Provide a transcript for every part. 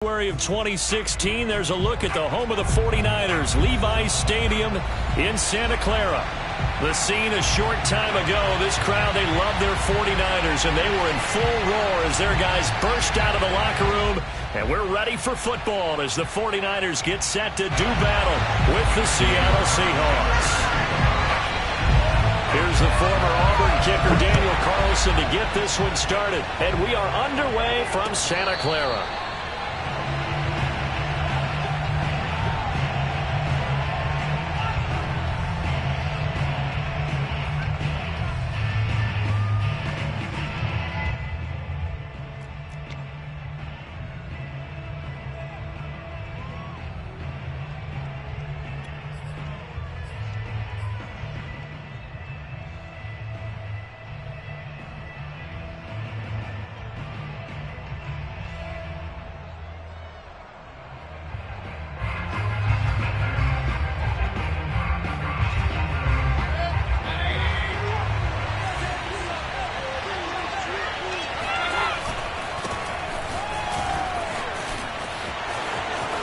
February of 2016, there's a look at the home of the 49ers, Levi's Stadium in Santa Clara. The scene a short time ago, this crowd, they love their 49ers, and they were in full roar as their guys burst out of the locker room. And we're ready for football as the 49ers get set to do battle with the Seattle Seahawks. Here's the former Auburn kicker, Daniel Carlson, to get this one started. And we are underway from Santa Clara.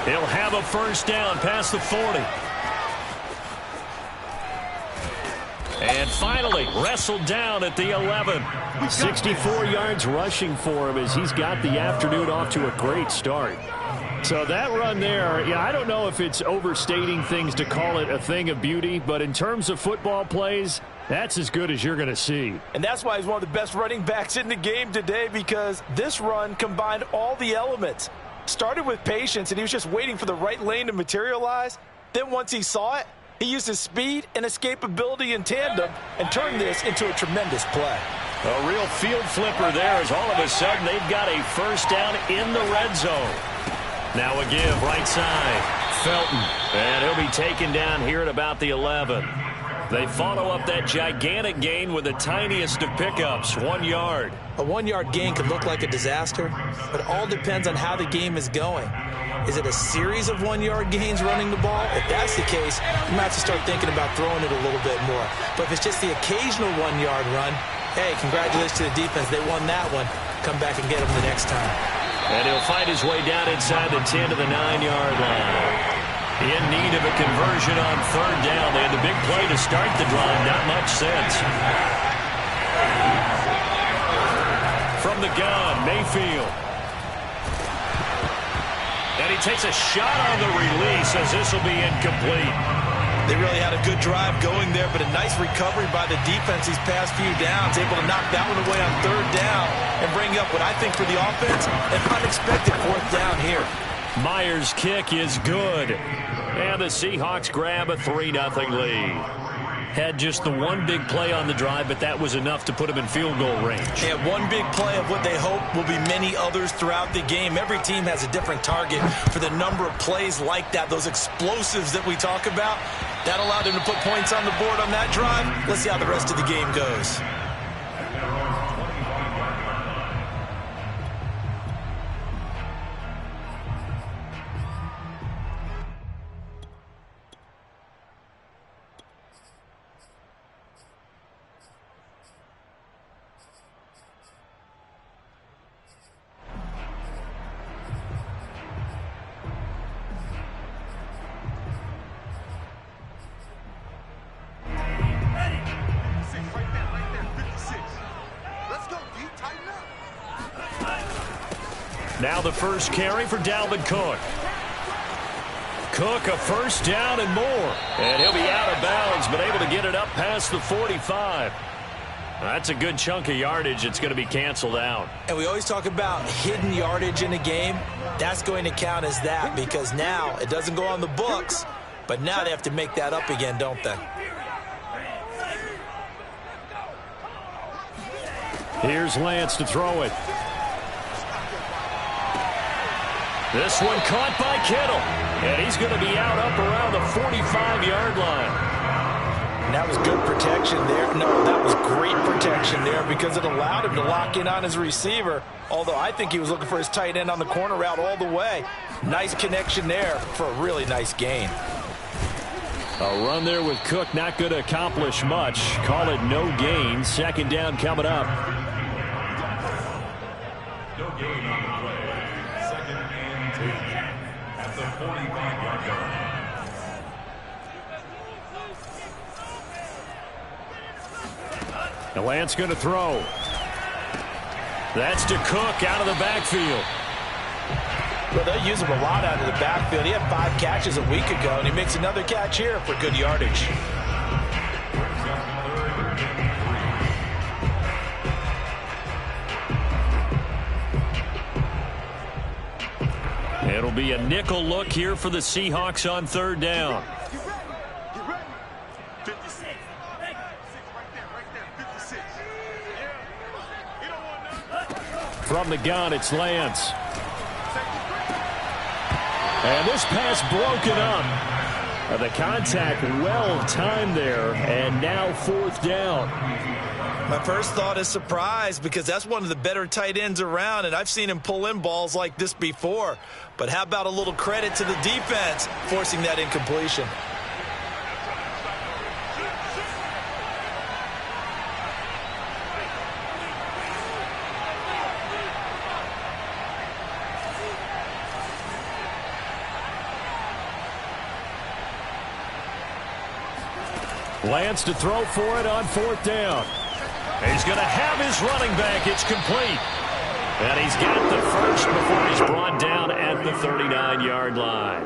He'll have a first down past the 40. And finally wrestled down at the 11. 64 yards rushing for him as he's got the afternoon off to a great start. So that run there, yeah, I don't know if it's overstating things to call it a thing of beauty, but in terms of football plays, that's as good as you're going to see. And that's why he's one of the best running backs in the game today, because this run combined all the elements. Started with patience, and he was just waiting for the right lane to materialize. Then once he saw it, he used his speed and escapability in tandem and turned this into a tremendous play. A real field flipper there as all of a sudden they've got a first down in the red zone. Now a give right side. Felton. And he'll be taken down here at about the 11. They follow up that gigantic gain with the tiniest of pickups, 1 yard. A 1 yard gain could look like a disaster, but it all depends on how the game is going. Is it a series of 1 yard gains running the ball? If that's the case, you might have to start thinking about throwing it a little bit more. But if it's just the occasional 1 yard run, hey, congratulations to the defense. They won that one. Come back and get them the next time. And he'll find his way down inside the 10 to the 9 yard line. In need of a conversion on third down. They had the big play to start the drive. Not much sense. From the gun, Mayfield. And he takes a shot on the release as this will be incomplete. They really had a good drive going there, but a nice recovery by the defense these past few downs. Able to knock that one away on third down and bring up what I think for the offense, an unexpected fourth down here. Myers' kick is good. And the Seahawks grab a 3-0 lead. Had just the one big play on the drive, but that was enough to put them in field goal range. And one big play of what they hope will be many others throughout the game. Every team has a different target for the number of plays like that, those explosives that we talk about. That allowed them to put points on the board on that drive. Let's see how the rest of the game goes. Now the first carry for Dalvin Cook. Cook, a first down and more. And he'll be out of bounds, but able to get it up past the 45. That's a good chunk of yardage. It's going to be canceled out. And we always talk about hidden yardage in a game. That's going to count as that, because now it doesn't go on the books, but now they have to make that up again, don't they? Here's Lance to throw it. This one caught by Kittle. And he's going to be out up around the 45-yard line. And that was good protection there. No, that was great protection there because it allowed him to lock in on his receiver. Although I think he was looking for his tight end on the corner route all the way. Nice connection there for a really nice gain. A run there with Cook not going to accomplish much. Call it no gain. Second down coming up. No gain on the play. Second and 10. The Lance going to throw. That's to Cook out of the backfield. Well, they use him a lot out of the backfield. He had 5 catches a week ago, and he makes another catch here for good yardage. It'll be a nickel look here for the Seahawks on 3rd down. From the gun, it's Lance. And this pass broken up. The contact well timed there, and now 4th down. My first thought is surprise, because that's one of the better tight ends around, and I've seen him pull in balls like this before. But how about a little credit to the defense forcing that incompletion? Lance to throw for it on 4th down. He's going to have his running back. It's complete. And he's got the first before he's brought down at the 39-yard line.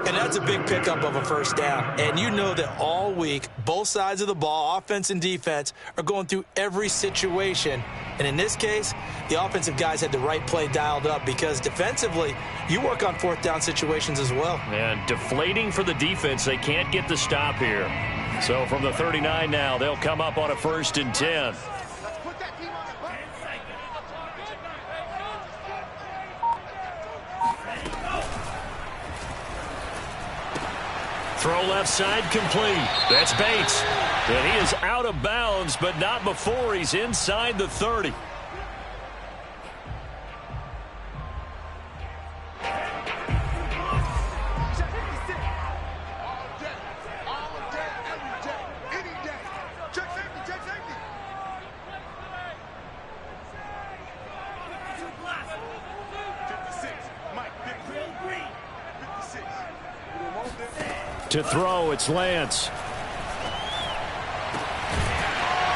And that's a big pickup of a first down. And you know that all week, both sides of the ball, offense and defense, are going through every situation. And in this case, the offensive guys had the right play dialed up, because defensively, you work on 4th down situations as well. And deflating for the defense. They can't get the stop here. So from the 39 now, they'll come up on a 1st and 10. Throw left side complete. That's Bates. And he is out of bounds, but not before he's inside the 30. To throw, it's Lance.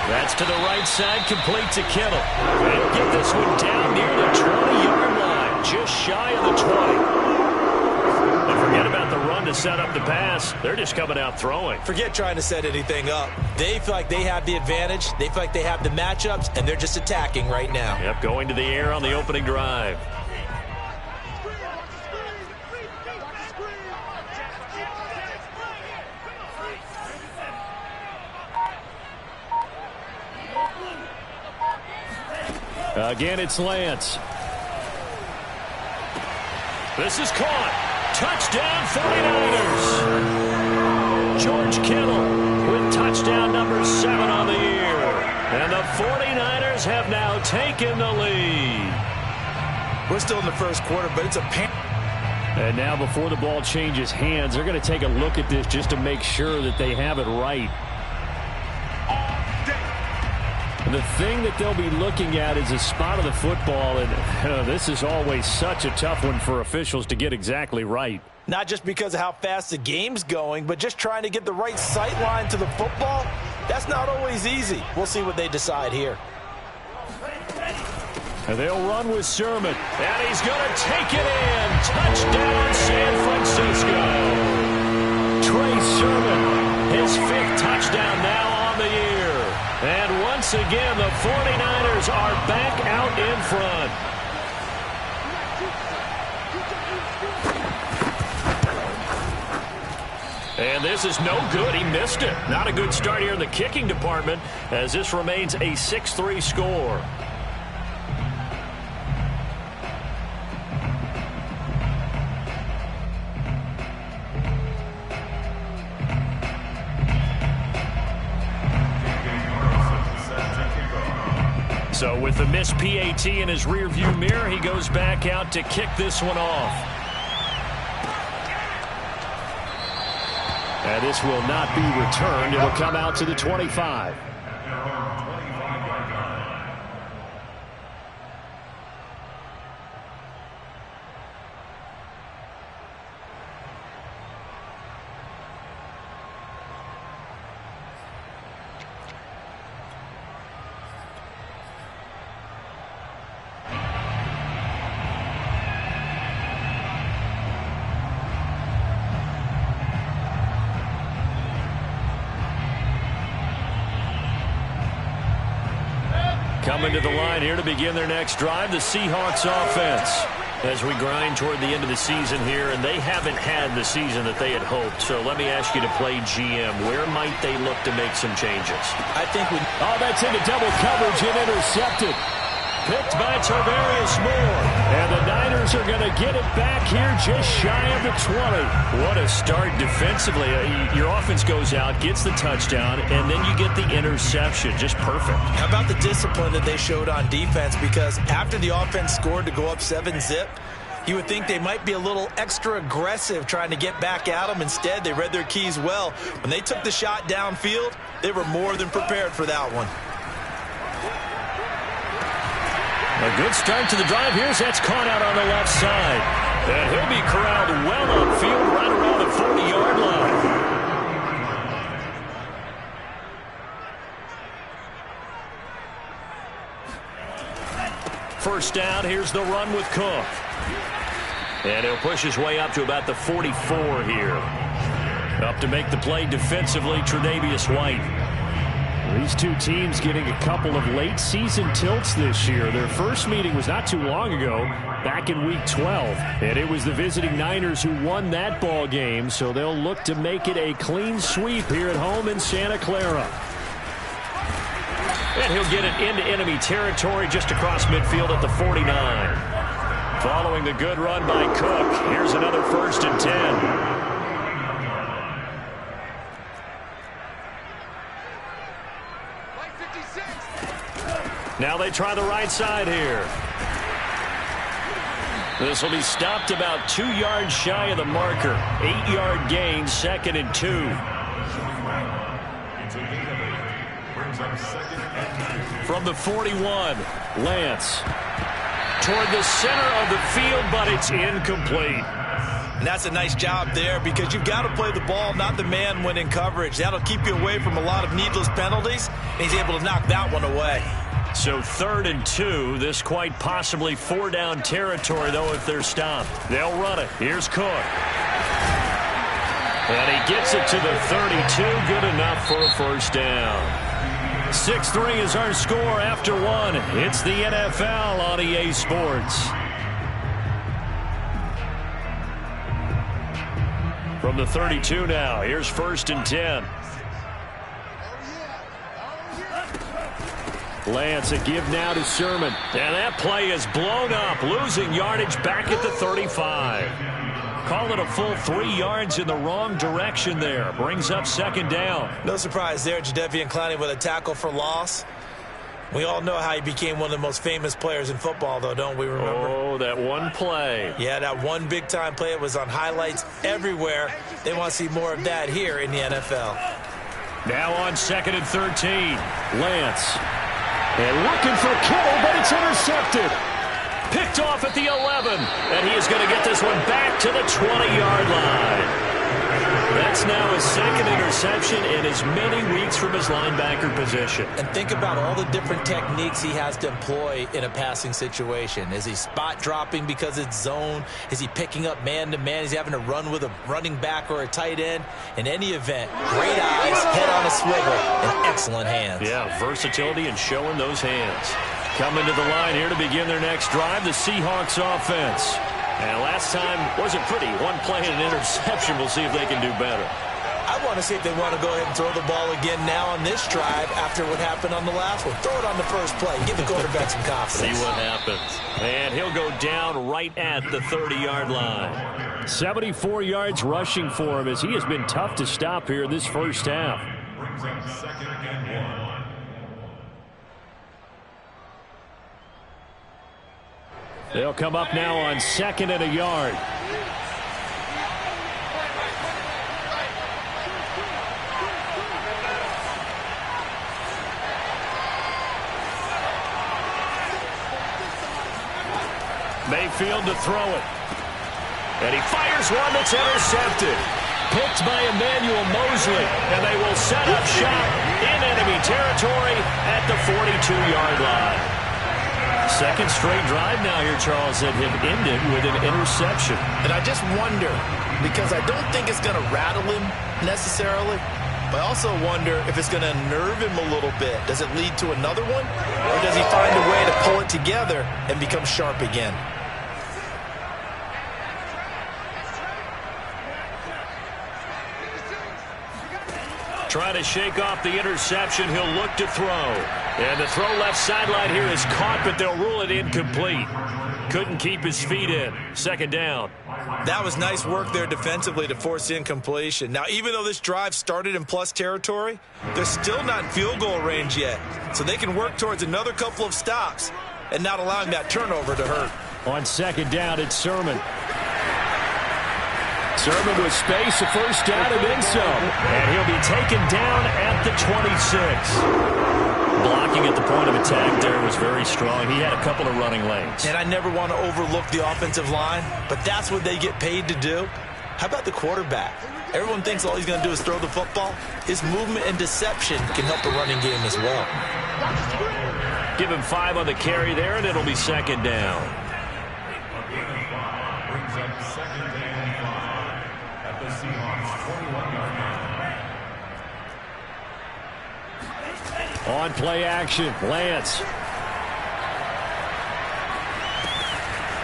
That's to the right side, complete to Kittle. And get this one down near the 20-yard line, just shy of the 20. And forget about the run to set up the pass. They're just coming out throwing. Forget trying to set anything up. They feel like they have the advantage. They feel like they have the matchups, and they're just attacking right now. Yep, going to the air on the opening drive. Again, it's Lance. This is caught. Touchdown, 49ers. George Kittle with touchdown number 7 on the year. And the 49ers have now taken the lead. We're still in the first quarter, but it's a pain. And now before the ball changes hands, they're going to take a look at this just to make sure that they have it right. The thing that they'll be looking at is a spot of the football, and this is always such a tough one for officials to get exactly right. Not just because of how fast the game's going, but just trying to get the right sight line to the football. That's not always easy. We'll see what they decide here. And they'll run with Sermon, and he's going to take it in. Touchdown, San Francisco. Trey Sermon, his 5th touchdown now on the year. And once again, the 49ers are back out in front. And this is no good. He missed it. Not a good start here in the kicking department, as this remains a 6-3 score. So with the missed PAT in his rearview mirror, he goes back out to kick this one off. And this will not be returned. It'll come out to the 25. Coming to the line here to begin their next drive, the Seahawks offense. As we grind toward the end of the season here, and they haven't had the season that they had hoped. So let me ask you to play GM. Where might they look to make some changes? I think we... Oh, that's into double coverage and intercepted. Picked by Tarvarius Moore. And the Niners are going to get it back here just shy of the 20. What a start defensively. Your offense goes out, gets the touchdown, and then you get the interception. Just perfect. How about the discipline that they showed on defense? Because after the offense scored to go up 7-zip, you would think they might be a little extra aggressive trying to get back at them. Instead, they read their keys well. When they took the shot downfield, they were more than prepared for that one. A good start to the drive. Here's that's caught out on the left side. And he'll be corralled well upfield right around the 40-yard line. First down, here's the run with Cook. And he'll push his way up to about the 44 here. Up to make the play defensively, Tre'Davious White. These two teams getting a couple of late season tilts this year. Their first meeting was not too long ago, back in week 12. And it was the visiting Niners who won that ball game, so they'll look to make it a clean sweep here at home in Santa Clara. And he'll get it into enemy territory just across midfield at the 49. Following the good run by Cook, here's another 1st and 10. Now they try the right side here. This will be stopped about 2 yards shy of the marker. 8-yard gain, 2nd and 2. From the 41, Lance. Toward the center of the field, but it's incomplete. And that's a nice job there because you've got to play the ball, not the man when in coverage. That'll keep you away from a lot of needless penalties, and he's able to knock that one away. So 3rd and 2. This quite possibly 4-down territory, though, if they're stopped. They'll run it. Here's Cook. And he gets it to the 32. Good enough for a 1st down. 6-3 is our score after 1. It's the NFL on EA Sports. From the 32 now, here's 1st and 10. Lance, a give now to Sermon. And that play is blown up, losing yardage back at the 35. Call it a full 3 yards in the wrong direction there. Brings up 2nd down. No surprise there, Jadeveon Clowney with a tackle for loss. We all know how he became one of the most famous players in football, though, don't we remember? Oh, that one play. Yeah, that one big-time play. It was on highlights everywhere. They want to see more of that here in the NFL. Now on 2nd and 13. Lance. And looking for Kittle, but it's intercepted. Picked off at the 11. And he is going to get this one back to the 20-yard line. That's now his 2nd interception in as many weeks from his linebacker position. And think about all the different techniques he has to employ in a passing situation. Is he spot dropping because it's zone? Is he picking up man-to-man? Is he having to run with a running back or a tight end? In any event, great eyes, head on a swivel, and excellent hands. Yeah, versatility and showing those hands. Coming to the line here to begin their next drive, the Seahawks offense. And last time wasn't pretty. One play and an interception. We'll see if they can do better. I want to see if they want to go ahead and throw the ball again now on this drive after what happened on the last one. Throw it on the first play. Give the quarterback some confidence. See what happens. And he'll go down right at the 30-yard line. 74 yards rushing for him as he has been tough to stop here this first half. Brings up 2nd and 1. They'll come up now on 2nd and a yard. Mayfield to throw it. And he fires one that's intercepted. Picked by Emmanuel Mosley. And they will set up shop in enemy territory at the 42-yard line. 2nd straight drive now here, Charles, that have ended with an interception. And I just wonder, because I don't think it's going to rattle him necessarily, But I also wonder if it's going to unnerve him a little bit. Does it lead to another one? Or does he find a way to pull it together and become sharp again? Trying to shake off the interception. He'll look to throw. And the throw left sideline here is caught, but they'll rule it incomplete. Couldn't keep his feet in. Second down. That was nice work there defensively to force incompletion. Now, even though this drive started in plus territory, they're still not in field goal range yet. So they can work towards another couple of stops and not allowing that turnover to hurt. On second down, it's Sermon. Sermon with space, a first down and then some. And he'll be taken down at the 26. Blocking at the point of attack there was very strong. He had a couple of running lanes. And I never want to overlook the offensive line, but that's what they get paid to do. How about the quarterback? Everyone thinks all he's going to do is throw the football. His movement and deception can help the running game as well. Give him 5 on the carry there, and it'll be second down. On play action, Lance.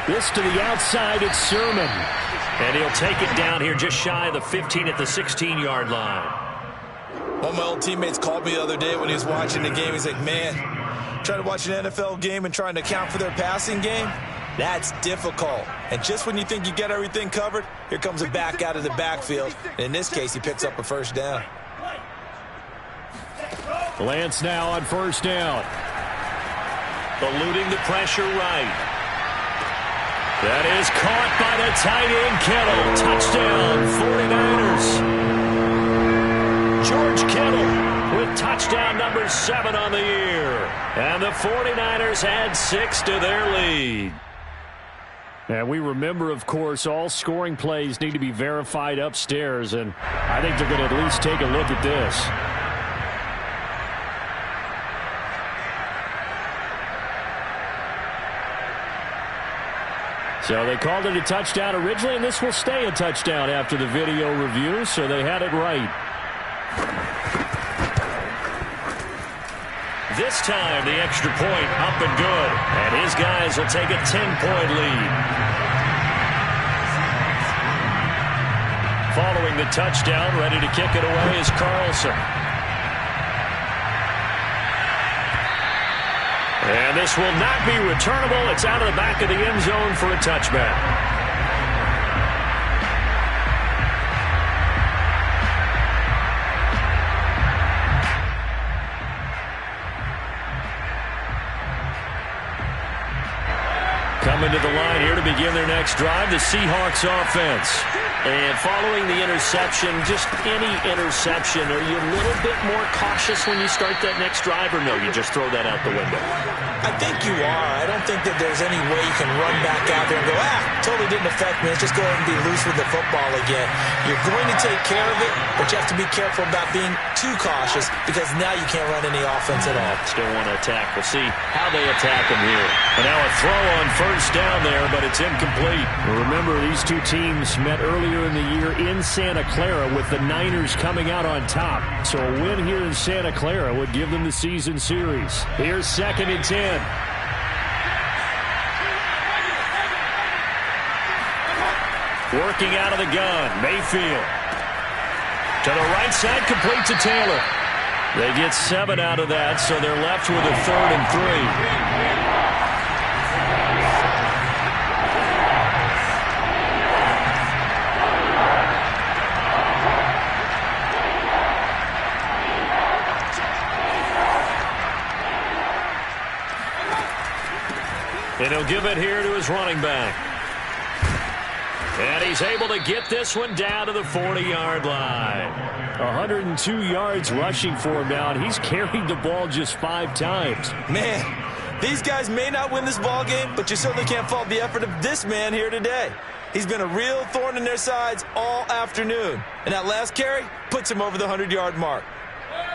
This to the outside, it's Sermon. And he'll take it down here just shy of the 15 at the 16-yard line. One of my old teammates called me the other day when he was watching the game. He's like, man, trying to watch an NFL game and trying to account for their passing game, that's difficult. And just when you think you get everything covered, here comes a back out of the backfield. And in this case, he picks up a first down. Lance now on first down. Eluding the pressure right. That is caught by the tight end, Kittle. Touchdown, 49ers. George Kittle with touchdown number 7 on the year. And the 49ers add 6 to their lead. And we remember, of course, all scoring plays need to be verified upstairs. And I think they're going to at least take a look at this. So they called it a touchdown originally, and this will stay a touchdown after the video review, so they had it right. This time, the extra point up and good, and his guys will take a 10-point lead. Following the touchdown, ready to kick it away is Carlson. And this will not be returnable. It's out of the back of the end zone for a touchback. Coming to the line here to begin their next drive, the Seahawks offense. And following the interception, just any interception, are you a little bit more cautious when you start that next drive, or no, you just throw that out the window? I think you are. I don't think that there's any way you can run back out there and go, totally didn't affect me. Let's just go ahead and be loose with the football again. You're going to take care of it, but you have to be careful about being too cautious because now you can't run any offense at all. Still want to attack. We'll see how they attack them here. And now a throw on first down there, but it's incomplete. Remember, these two teams met earlier in the year in Santa Clara with the Niners coming out on top. So a win here in Santa Clara would give them the season series. Here's 2nd and 10. Working out of the gun, Mayfield. To the right side, complete to Taylor. They get 7 out of that, so they're left with a 3rd and 3. And he'll give it here to his running back. And he's able to get this one down to the 40-yard line. 102 yards rushing for him now, and he's carried the ball just 5 times. Man, these guys may not win this ball game, but you certainly can't fault the effort of this man here today. He's been a real thorn in their sides all afternoon. And that last carry puts him over the 100-yard mark.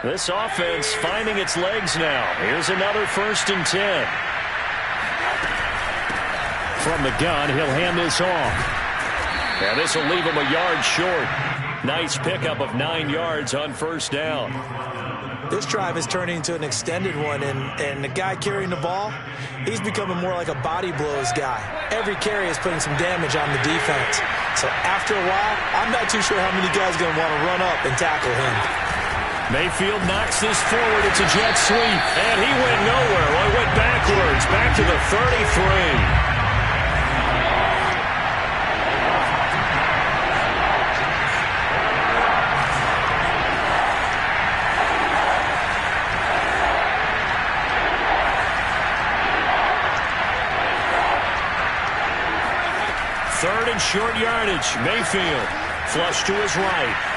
This offense finding its legs now. Here's another 1st and 10. From the gun, he'll hand this off. And this will leave him a yard short. Nice pickup of 9 yards on first down. This drive is turning into an extended one, and the guy carrying the ball, he's becoming more like a body blows guy. Every carry is putting some damage on the defense. So after a while, I'm not too sure how many guys are going to want to run up and tackle him. Mayfield knocks this forward. It's a jet sweep. And he went nowhere. Well, he went backwards, back to the 33. Third and short yardage. Mayfield flush to his right.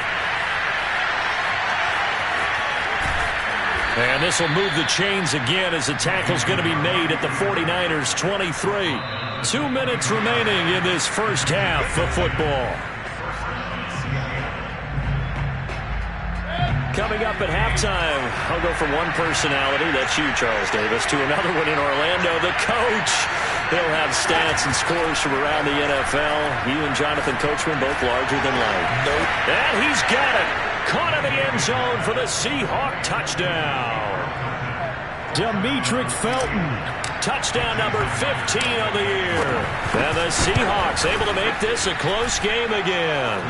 And this will move the chains again as the tackle's going to be made at the 49ers 23. 2 minutes remaining in this first half of football. Coming up at halftime, I'll go from one personality, that's you, Charles Davis, to another one in Orlando, the coach. He'll have stats and scores from around the NFL. He and Jonathan Coachman both larger than life. And he's got it. Caught in the end zone for the Seahawk touchdown. Demetric Felton. Touchdown number 15 of the year. And the Seahawks able to make this a close game again.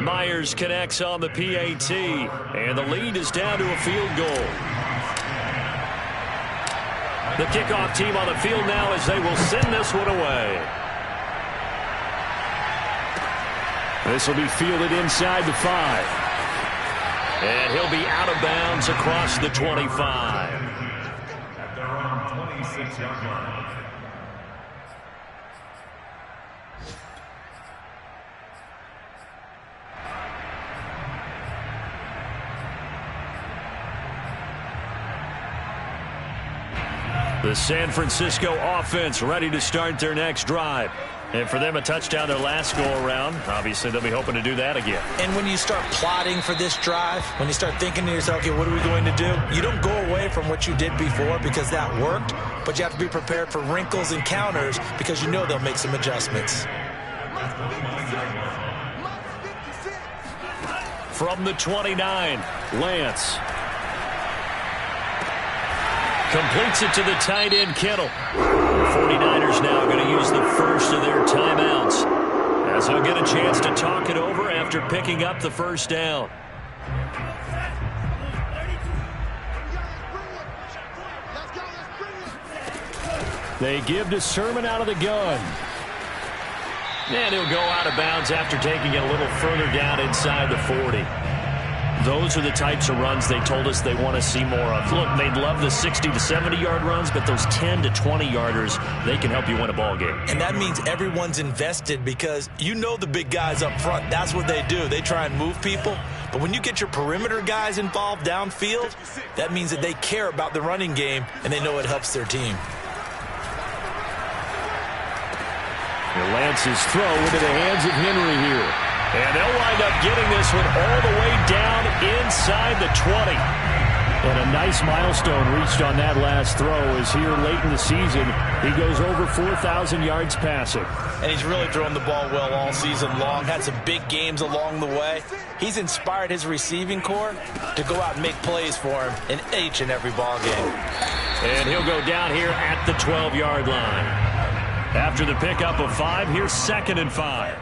Myers connects on the PAT. And the lead is down to a field goal. The kickoff team on the field now as they will send this one away. This will be fielded inside the 5. And he'll be out of bounds across the 25. At their own 26-yard line. The San Francisco offense ready to start their next drive. And for them, a touchdown their last go-around. Obviously, they'll be hoping to do that again. And when you start plotting for this drive, when you start thinking to yourself, okay, what are we going to do? You don't go away from what you did before because that worked, but you have to be prepared for wrinkles and counters because you know they'll make some adjustments. From the 29, Lance. Completes it to the tight end, Kittle. The 49ers now going to use the first of their timeouts as they'll get a chance to talk it over after picking up the first down. They give to Sermon out of the gun. And he'll go out of bounds after taking it a little further down inside the 40. Those are the types of runs they told us they want to see more of. Look, they'd love the 60 to 70-yard runs, but those 10 to 20-yarders, they can help you win a ball game. And that means everyone's invested because you know the big guys up front. That's what they do. They try and move people. But when you get your perimeter guys involved downfield, that means that they care about the running game, and they know it helps their team. Lance's throw into the hands of Henry here. And they'll wind up getting this one all the way down inside the 20. And a nice milestone reached on that last throw as here late in the season, he goes over 4,000 yards passing. And he's really thrown the ball well all season long, had some big games along the way. He's inspired his receiving corps to go out and make plays for him in each and every ball game. And he'll go down here at the 12-yard line. After the pickup of 5, here's 2nd and 5.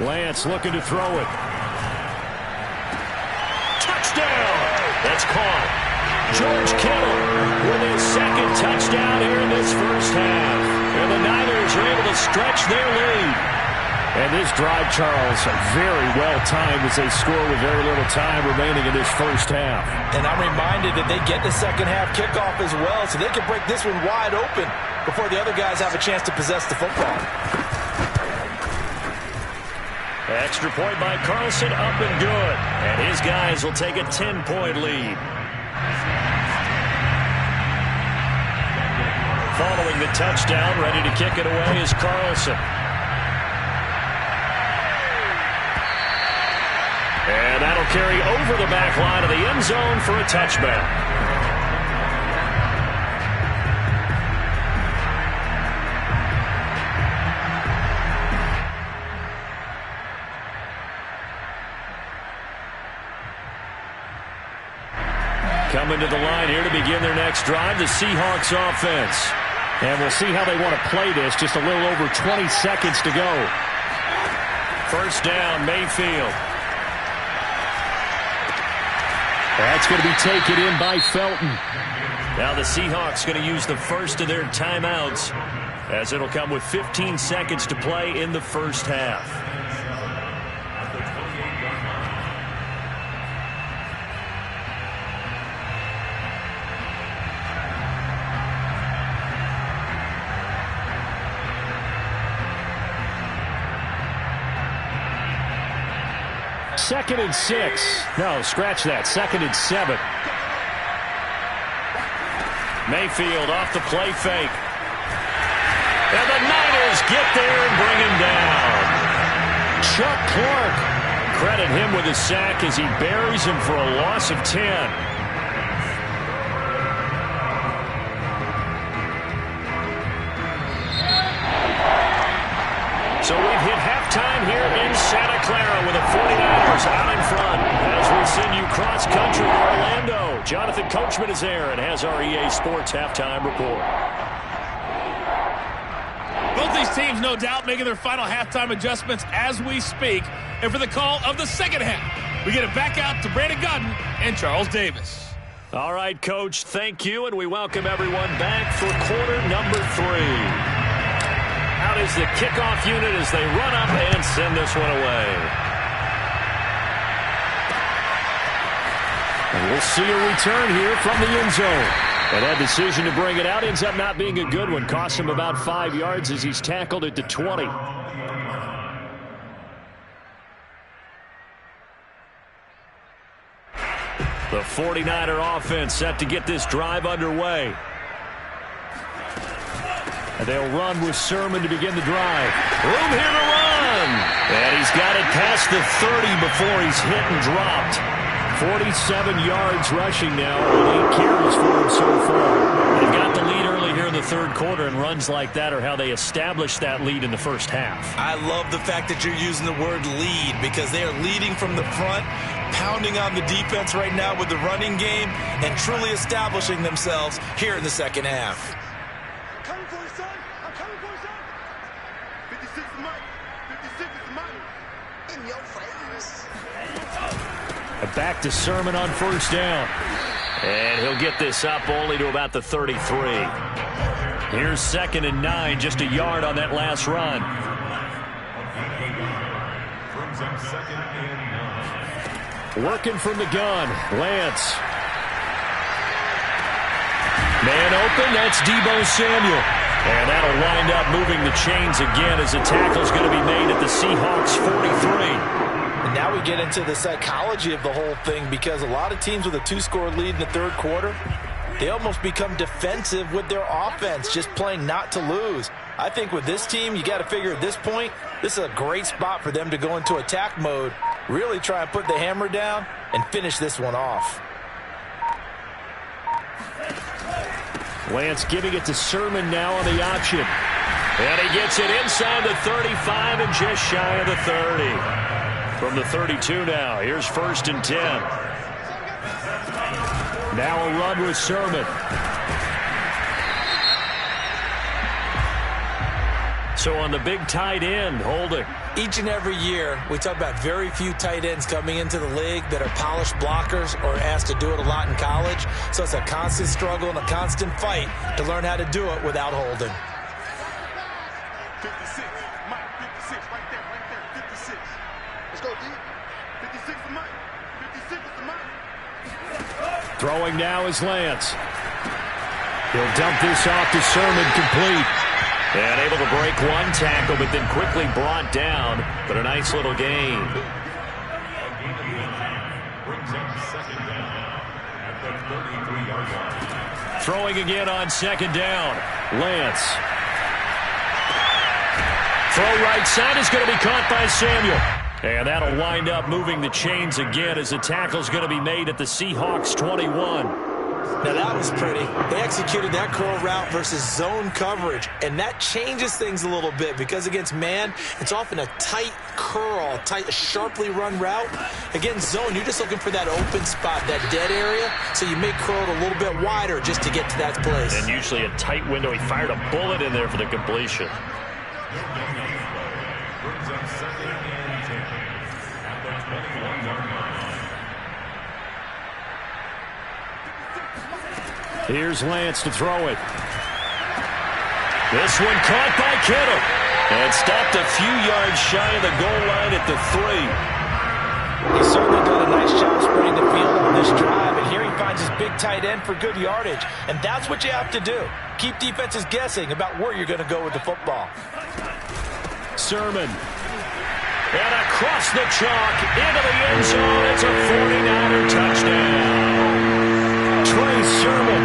Lance looking to throw it. Touchdown! That's caught. George Kittle with his 2nd touchdown here in this first half. And the Niners are able to stretch their lead. And this drive, Charles, very well timed as they score with very little time remaining in this first half. And I'm reminded that they get the second half kickoff as well, so they can break this one wide open before the other guys have a chance to possess the football. Extra point by Carlson, up and good. And his guys will take a 10-point lead. Following the touchdown, ready to kick it away is Carlson. And that'll carry over the back line of the end zone for a touchback. coming to the line here to begin their next drive, the Seahawks offense. And we'll see how they want to play this. Just a little over 20 seconds to go. First down, Mayfield. That's going to be taken in by Felton. Now the Seahawks going to use the first of their timeouts, as it'll come with 15 seconds to play in the first half. Second and 6. No, scratch that. Second and 7. Mayfield off the play fake. And the Niners get there and bring him down. Chuck Clark. Credit him with a sack as he buries him for a loss of 10. So we've hit halftime here in Santa Clara with the 49ers out in front. As we send you cross-country to Orlando, Jonathan Coachman is there and has our EA Sports halftime report. Both these teams, no doubt, making their final halftime adjustments as we speak. And for the call of the second half, we get it back out to Brandon Godden and Charles Davis. All right, Coach, thank you, and we welcome everyone back for quarter number 3. Out is the kickoff unit as they run up and send this one away. And we'll see a return here from the end zone. And that decision to bring it out ends up not being a good one. Costs him about 5 yards as he's tackled at the 20. The 49er offense set to get this drive underway. And they'll run with Sermon to begin the drive. Room here to run. And he's got it past the 30 before he's hit and dropped. 47 yards rushing now, and 8 carries for him so far. They've got the lead early here in the third quarter, and runs like that are how they established that lead in the first half. I love the fact that you're using the word lead because they are leading from the front, pounding on the defense right now with the running game, and truly establishing themselves here in the second half. I'm coming for you, son. I'm coming for you, son. 56 is mine. 56 is mine. In your face. Back to Sermon on first down. And he'll get this up only to about the 33. Here's 2nd and 9, just a yard on that last run. Working from the gun, Lance. Man open, that's Deebo Samuel. And that'll wind up moving the chains again as the tackle's going to be made at the Seahawks 43. And now we get into the psychology of the whole thing because a lot of teams with a 2-score lead in the third quarter, they almost become defensive with their offense, just playing not to lose. I think with this team, you got to figure at this point, this is a great spot for them to go into attack mode, really try and put the hammer down and finish this one off. Lance giving it to Sermon now on the option. And he gets it inside the 35 and just shy of the 30. From the 32 now, here's 1st and 10. Now a run with Sermon. So on the big tight end, holding. Each and every year, we talk about very few tight ends coming into the league that are polished blockers or asked to do it a lot in college. So it's a constant struggle and a constant fight to learn how to do it without holding. 56. Mike, 56. Right there. 56. Let's go, D. 56 is mine. 56 is mine. Throwing now is Lance. He'll dump this off to Sermon, complete. And able to break one tackle, but then quickly brought down. But a nice little gain. Throwing again on 2nd down. Lance. Throw right side is going to be caught by Samuel. And that'll wind up moving the chains again as the tackle's going to be made at the Seahawks 21. Now that was pretty. They executed that curl route versus zone coverage, and that changes things a little bit because against man, it's often a tight curl, tight, sharply run route. Against zone, you're just looking for that open spot, that dead area, so you may curl it a little bit wider just to get to that place. And usually a tight window. He fired a bullet in there for the completion. Brings up 2nd and 10 at the 21-yard line. Here's Lance to throw it. This one caught by Kittle. And stopped a few yards shy of the goal line at the 3. He's certainly done a nice job spreading the field on this drive, and here he finds his big tight end for good yardage. And that's what you have to do. Keep defenses guessing about where you're going to go with the football. Sermon. And across the chalk into the end zone. It's a 49er touchdown. Trey Sermon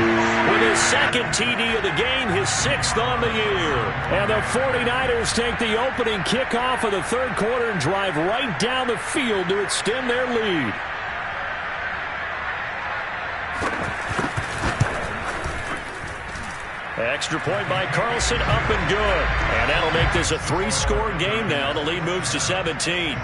with his 2nd TD of the game, his 6th on the year. And the 49ers take the opening kickoff of the 3rd quarter and drive right down the field to extend their lead. Extra point by Carlson, up and good. And that'll make this a 3-score game now. The lead moves to 17.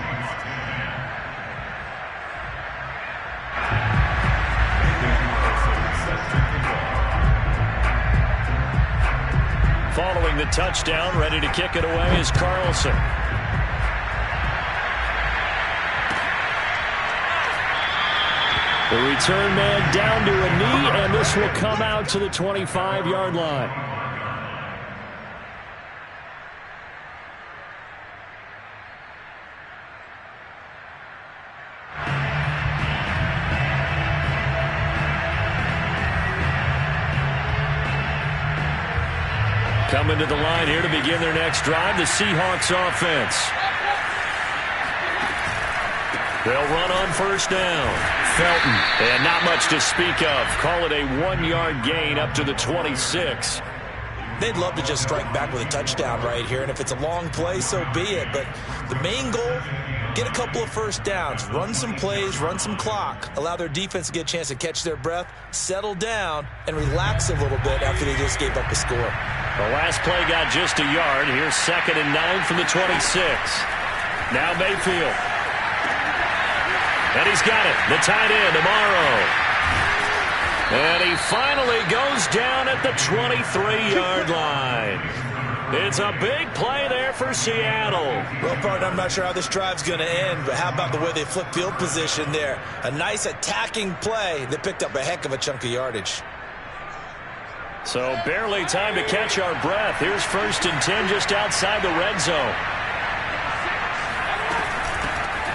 Following the touchdown, ready to kick it away is Carlson. The return man down to a knee, and this will come out to the 25-yard line. Coming to the line here to begin their next drive, the Seahawks offense. They'll run on 1st down. Felton, and not much to speak of. Call it a 1-yard gain up to the 26. They'd love to just strike back with a touchdown right here, and if it's a long play, so be it. But the main goal, get a couple of 1st downs, run some plays, run some clock, allow their defense to get a chance to catch their breath, settle down, and relax a little bit after they just gave up a score. The last play got just a yard. Here's 2nd and 9 from the 26. Now Mayfield. And he's got it. The tight end, Amaro. And he finally goes down at the 23-yard line. It's a big play there for Seattle. Well, partner, I'm not sure how this drive's going to end, but how about the way they flip field position there? A nice attacking play that picked up a heck of a chunk of yardage. So barely time to catch our breath. Here's 1st and 10 just outside the red zone.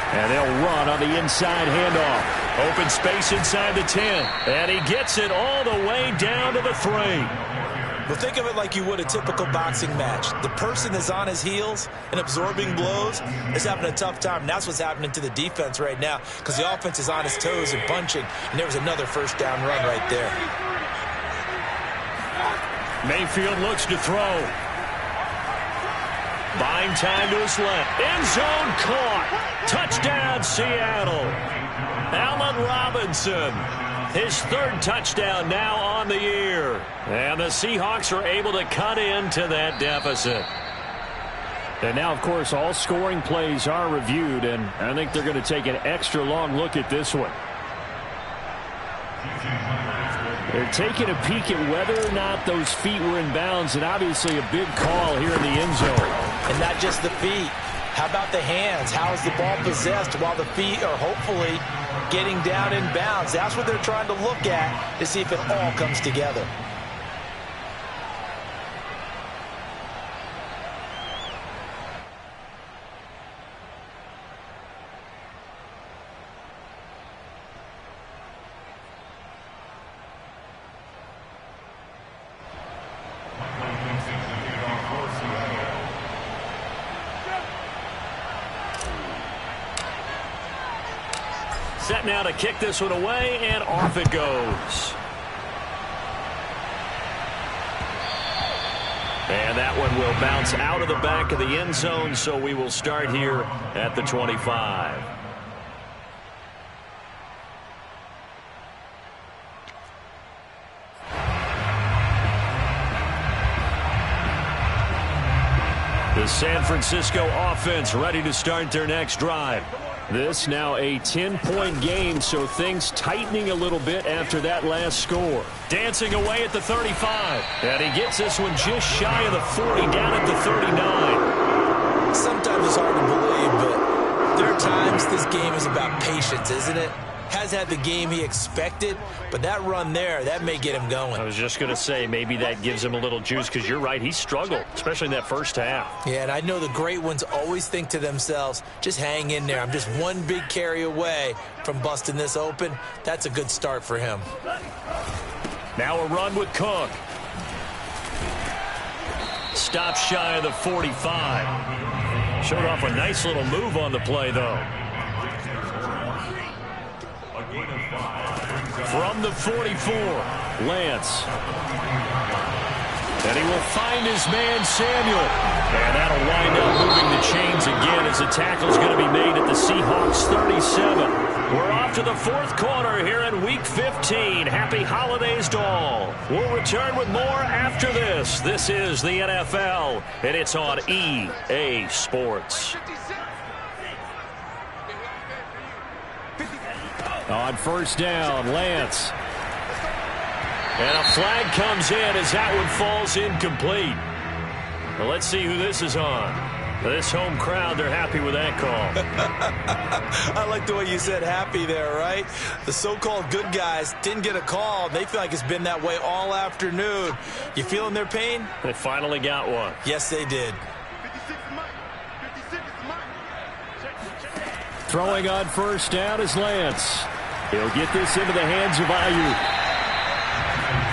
And they'll run on the inside handoff. Open space inside the 10. And he gets it all the way down to the 3. Well, think of it like you would a typical boxing match. The person is on his heels and absorbing blows is having a tough time. And that's what's happening to the defense right now because the offense is on his toes and punching. And there was another 1st down run right there. Mayfield looks to throw. Buying time to his left. End zone caught. Touchdown, Seattle. Allen Robinson. His 3rd touchdown now on the year. And the Seahawks are able to cut into that deficit. And now, of course, all scoring plays are reviewed, and I think they're going to take an extra long look at this one. They're taking a peek at whether or not those feet were in bounds, and obviously a big call here in the end zone. And not just the feet. How about the hands? How is the ball possessed while the feet are hopefully getting down in bounds? That's what they're trying to look at to see if it all comes together. Set now to kick this one away, and off it goes. And that one will bounce out of the back of the end zone, so we will start here at the 25. The San Francisco offense ready to start their next drive. This now a 10-point game, so things tightening a little bit after that last score. Dancing away at the 35. And he gets this one just shy of the 40, down at the 39. Sometimes it's hard to believe, but there are times this game is about patience, isn't it? Has had the game he expected, but that run there, that may get him going. I was just going to say, maybe that gives him a little juice, because you're right, he struggled, especially in that first half. Yeah, and I know the great ones always think to themselves, just hang in there. I'm just one big carry away from busting this open. That's a good start for him. Now a run with Cook. Stop shy of the 45. Showed off a nice little move on the play, though. From the 44, Lance. And he will find his man, Samuel. And that'll wind up moving the chains again as the tackle's going to be made at the Seahawks 37. We're off to the fourth quarter here in Week 15. Happy holidays to all. We'll return with more after this. This is the NFL, and it's on EA Sports. On first down, Lance. And a flag comes in as that one falls incomplete. Well, let's see who this is on. This home crowd, they're happy with that call. I like the way you said happy there, right? The so-called good guys didn't get a call. They feel like it's been that way all afternoon. You feeling their pain? They finally got one. Yes, they did. 56 is mine. 56 is mine. Throwing on first down is Lance. He'll get this into the hands of Ayuk.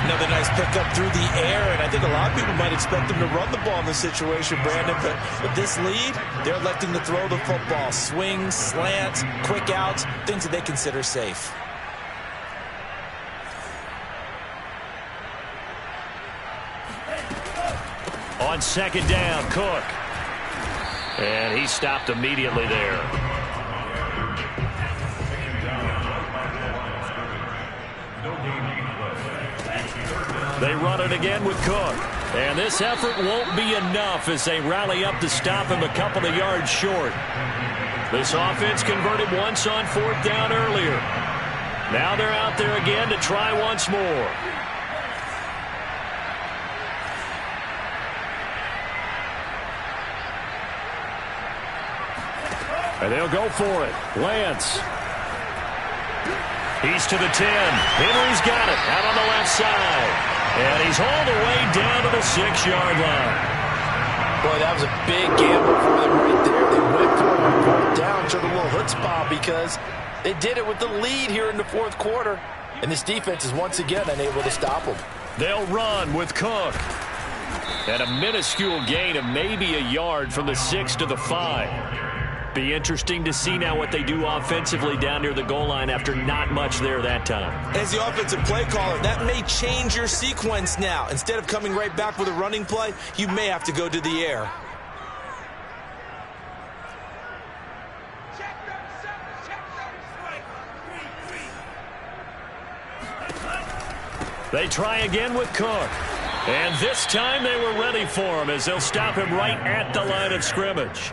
Another nice pickup through the air, and I think a lot of people might expect them to run the ball in this situation, Brandon, but with this lead, they're electing to throw the football. Swings, slants, quick outs, things that they consider safe. On second down, Cook. And he stopped immediately there. They run it again with Cook. And this effort won't be enough as they rally up to stop him a couple of yards short. This offense converted once on fourth down earlier. Now they're out there again to try once more. And they'll go for it. Lance. He's to the 10. Henry's got it out on the left side. And he's hauled away down to the 6-yard line. Boy, that was a big gamble for them right there. They went for it on fourth down, showed a little chutzpah because they did it with the lead here in the fourth quarter. And this defense is once again unable to stop them. They'll run with Cook. And a minuscule gain of maybe a yard from the 6 to the 5. Be interesting to see now what they do offensively down near the goal line after not much there that time. As the offensive play caller, that may change your sequence now. Instead of coming right back with a running play, you may have to go to the air. They try again with Cook. And this time they were ready for him as they'll stop him right at the line of scrimmage.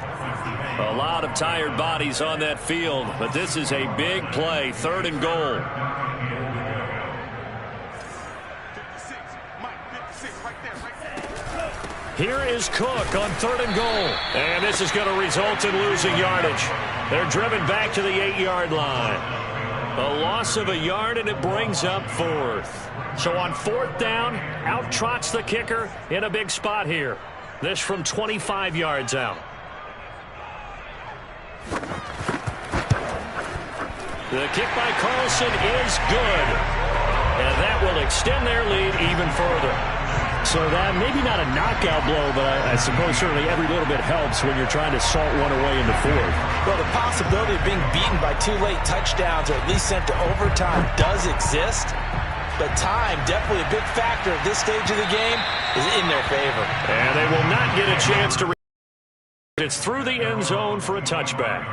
A lot of tired bodies on that field, but this is a big play, 3rd and goal. 56, Mike, 56, right there. Here is Cook on 3rd and goal. And this is going to result in losing yardage. They're driven back to the 8-yard line. A loss of a yard, and it brings up 4th. So on 4th down, out trots the kicker in a big spot here. This from 25 yards out. The kick by Carlson is good. And that will extend their lead even further. So that maybe not a knockout blow, but I suppose certainly every little bit helps when you're trying to salt one away in the 4th. Well, the possibility of being beaten by 2 late touchdowns or at least sent to overtime does exist. But time, definitely a big factor at this stage of the game, is in their favor. And they will not get a chance to. It's through the end zone for a touchback.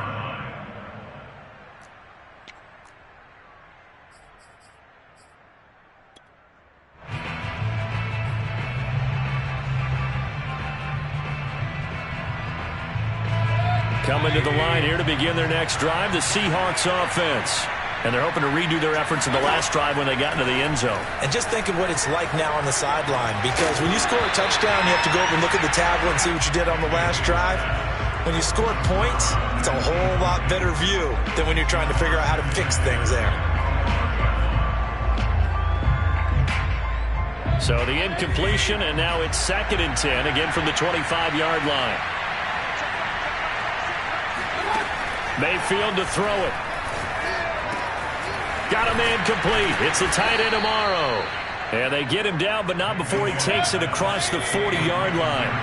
Coming to the line here to begin their next drive, the Seahawks offense. And they're hoping to redo their efforts in the last drive when they got into the end zone. And just think of what it's like now on the sideline, because when you score a touchdown, you have to go over and look at the tablet and see what you did on the last drive. When you score points, it's a whole lot better view than when you're trying to figure out how to fix things there. So the incompletion, and now it's 2nd and 10, again from the 25-yard line. Mayfield to throw it. Got a man complete. It's the tight end tomorrow. And they get him down, but not before he takes it across the 40-yard line.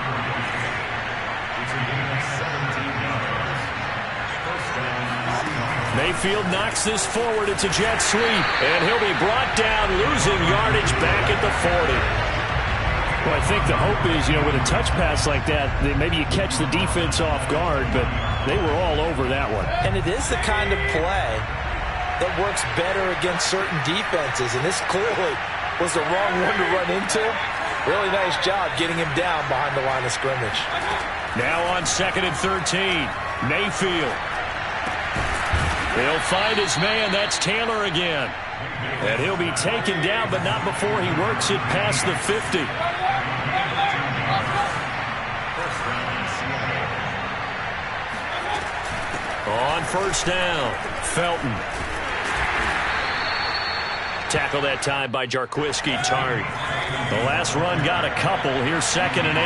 Mayfield knocks this forward. It's a jet sweep. And he'll be brought down, losing yardage back at the 40. Well, I think the hope is, with a touch pass like that, maybe you catch the defense off guard, but they were all over that one. And it is the kind of play that works better against certain defenses, and this clearly was the wrong one to run into. Really nice job getting him down behind the line of scrimmage. Now on 2nd and 13, Mayfield. He'll find his man. That's Taylor again. And he'll be taken down, but not before he works it past the 50. On 1st down, Felton. Tackle that time by Jarquiski Tartt. The last run got a couple. Here's 2nd and 8.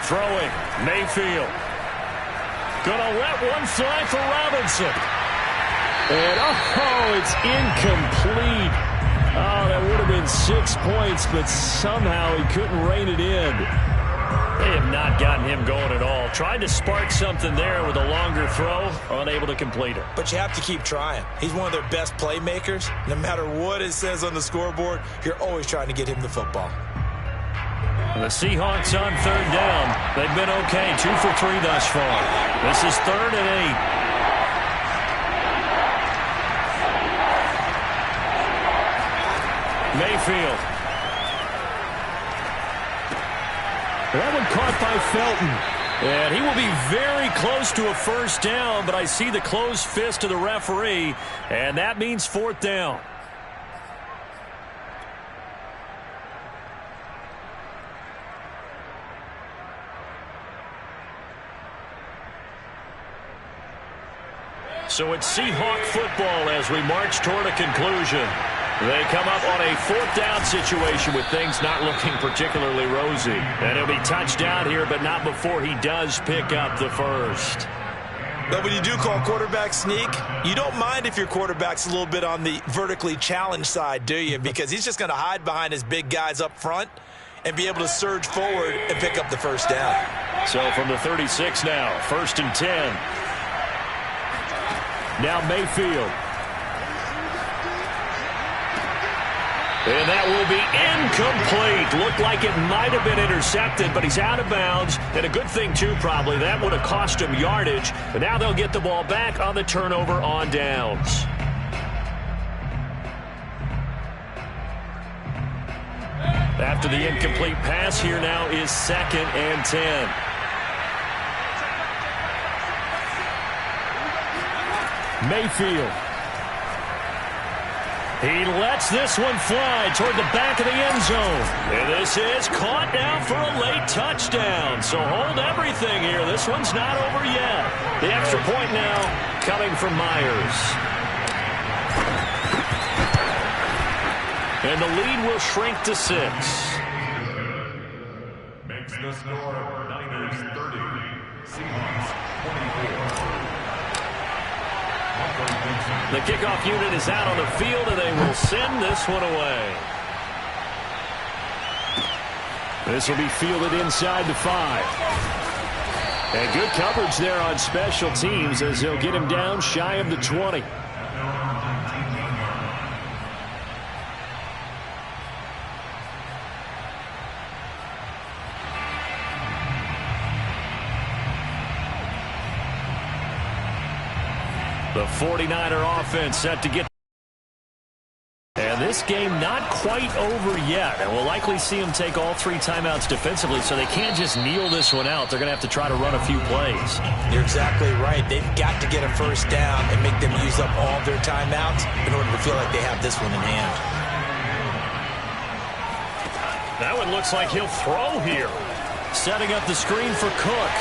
Throwing, Mayfield. Gonna let one fly for Robinson. And, it's incomplete. Oh, that would have been 6 points, but somehow he couldn't rein it in. They have not gotten him going at all. Tried to spark something there with a longer throw, unable to complete it. But you have to keep trying. He's one of their best playmakers. No matter what it says on the scoreboard, you're always trying to get him the football. The Seahawks on 3rd down. They've been okay, 2 for 3 thus far. This is 3rd and 8. Mayfield. That one caught by Felton. And he will be very close to a 1st down, but I see the closed fist of the referee, and that means 4th down. So it's Seahawk football as we march toward a conclusion. They come up on a 4th down situation with things not looking particularly rosy. And he'll be touchdown here, but not before he does pick up the 1st. But when you do call quarterback sneak, you don't mind if your quarterback's a little bit on the vertically challenged side, do you? Because he's just going to hide behind his big guys up front and be able to surge forward and pick up the 1st down. So from the 36 now, 1st and 10. Now Mayfield. And that will be incomplete. Looked like it might have been intercepted, but he's out of bounds. And a good thing, too, probably. That would have cost him yardage. But now they'll get the ball back on the turnover on downs. After the incomplete pass, here now is 2nd and 10. Mayfield. He lets this one fly toward the back of the end zone. And this is caught now for a late touchdown. So hold everything here. This one's not over yet. The extra point now coming from Myers. And the lead will shrink to 6. Makes the score Niners 30, Seahawks 24. The kickoff unit is out on the field, and they will send this one away. This will be fielded inside the 5. And good coverage there on special teams as they'll get him down shy of the 20. The 49er offense set to get. And this game not quite over yet, and we'll likely see them take all 3 timeouts defensively, so they can't just kneel this one out. They're going to have to try to run a few plays. You're exactly right. They've got to get a first down and make them use up all their timeouts in order to feel like they have this one in hand. That one looks like he'll throw here. Setting up the screen for Cook.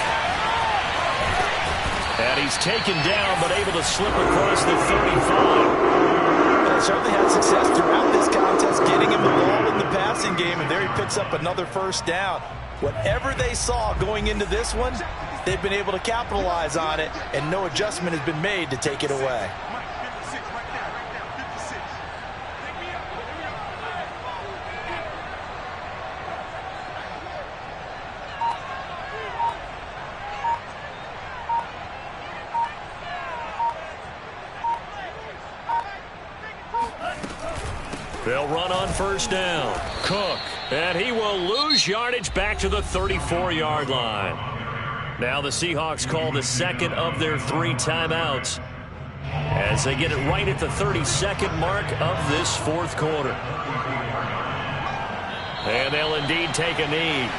And he's taken down, but able to slip across the 35. They certainly had success throughout this contest, getting him the ball in the passing game, and there he picks up another first down. Whatever they saw going into this one, they've been able to capitalize on it, and no adjustment has been made to take it away. They'll run on first down. Cook. And he will lose yardage back to the 34-yard line. Now the Seahawks call the second of their 3 timeouts as they get it right at the 32nd mark of this 4th quarter. And they'll indeed take a knee.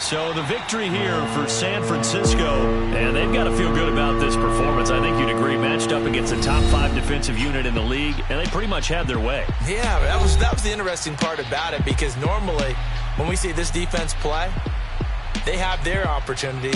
So the victory here for San Francisco, and they've got to feel good about this performance. I think you'd agree, matched up against a top 5 defensive unit in the league, and they pretty much had their way. Yeah, that was the interesting part about it, because normally when we see this defense play, they have their opportunity